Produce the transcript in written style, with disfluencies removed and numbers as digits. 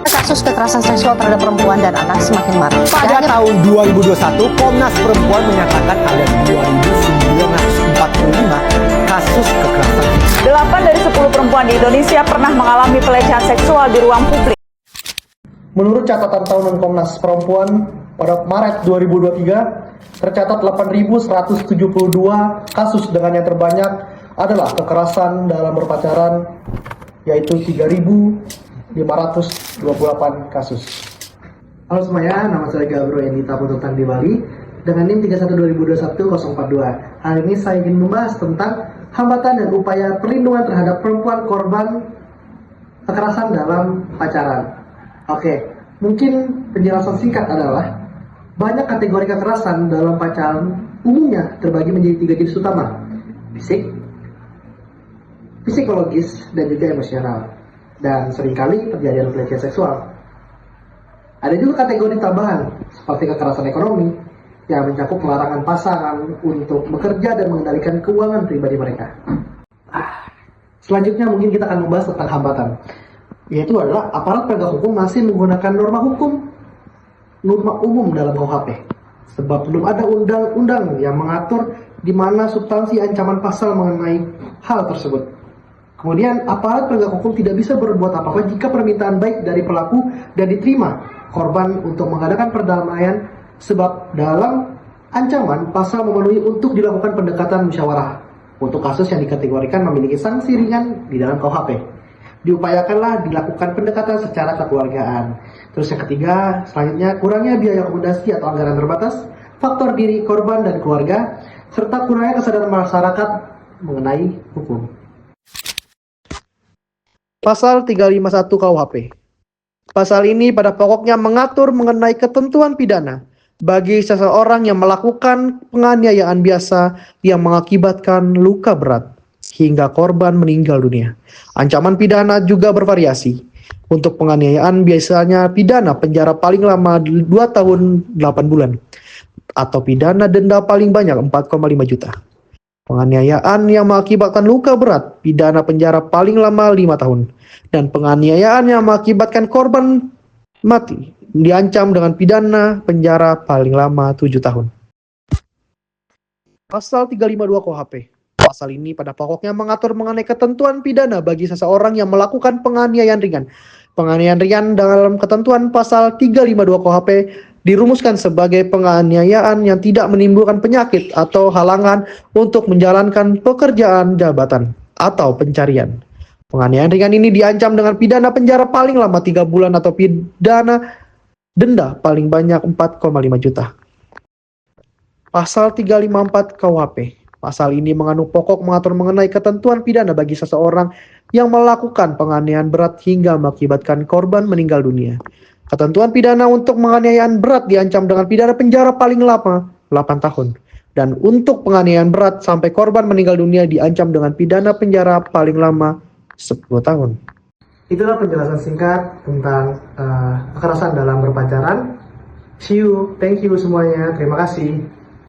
Kasus kekerasan seksual terhadap perempuan dan anak semakin marak. Pada tahun 2021, Komnas Perempuan menyatakan ada 2.945 kasus kekerasan. 8 dari 10 perempuan di Indonesia pernah mengalami pelecehan seksual di ruang publik. Menurut catatan tahunan Komnas Perempuan, pada Maret 2023, tercatat 8.172 kasus dengan yang terbanyak adalah kekerasan dalam berpacaran, yaitu 3.528 kasus. Halo semuanya, nama saya Gabro Yendita Pututan di Bali dengan NIM 31/2021-042. Hari ini saya ingin membahas tentang hambatan dan upaya perlindungan terhadap perempuan korban kekerasan dalam pacaran. Oke, mungkin penjelasan singkat adalah banyak kategori kekerasan dalam pacaran umumnya terbagi menjadi 3 jenis utama: fisik, psikologis, dan juga emosional. Dan seringkali terjadi pelecehan seksual. Ada juga kategori tambahan seperti kekerasan ekonomi yang mencakup pelarangan pasangan untuk bekerja dan mengendalikan keuangan pribadi mereka. Selanjutnya mungkin kita akan membahas tentang hambatan, yaitu adalah aparat penegak hukum masih menggunakan norma umum dalam KUHP, sebab belum ada undang-undang yang mengatur di mana substansi ancaman pasal mengenai hal tersebut. Kemudian aparat penegak hukum tidak bisa berbuat apa-apa jika permintaan baik dari pelaku dan diterima korban untuk mengadakan perdamaian, sebab dalam ancaman pasal memenuhi untuk dilakukan pendekatan musyawarah untuk kasus yang dikategorikan memiliki sanksi ringan di dalam KUHP. Diupayakanlah dilakukan pendekatan secara kekeluargaan. Terus yang ketiga, selanjutnya kurangnya biaya akomodasi atau anggaran terbatas, faktor diri korban dan keluarga, serta kurangnya kesadaran masyarakat mengenai hukum. Pasal 351 KUHP. Pasal ini pada pokoknya mengatur mengenai ketentuan pidana bagi seseorang yang melakukan penganiayaan biasa yang mengakibatkan luka berat hingga korban meninggal dunia. Ancaman pidana juga bervariasi. Untuk penganiayaan biasanya pidana penjara paling lama 2 tahun 8 bulan atau pidana denda paling banyak 4,5 juta. Penganiayaan yang mengakibatkan luka berat, pidana penjara paling lama 5 tahun. Dan penganiayaan yang mengakibatkan korban mati diancam dengan pidana penjara paling lama 7 tahun. Pasal 352 KUHP. Pasal ini pada pokoknya mengatur mengenai ketentuan pidana bagi seseorang yang melakukan penganiayaan ringan. Penganiayaan ringan dalam ketentuan pasal 352 KUHP dirumuskan sebagai penganiayaan yang tidak menimbulkan penyakit atau halangan untuk menjalankan pekerjaan jabatan atau pencarian. Penganiayaan ringan ini diancam dengan pidana penjara paling lama 3 bulan atau pidana denda paling banyak 4,5 juta. Pasal 354 KUHP. Pasal ini mengandung pokok mengatur mengenai ketentuan pidana bagi seseorang yang melakukan penganiayaan berat hingga mengakibatkan korban meninggal dunia. Ketentuan pidana untuk penganiayaan berat diancam dengan pidana penjara paling lama 8 tahun. Dan untuk penganiayaan berat sampai korban meninggal dunia diancam dengan pidana penjara paling lama 10 tahun. Itulah penjelasan singkat tentang kekerasan dalam berpacaran. See you, thank you semuanya, terima kasih.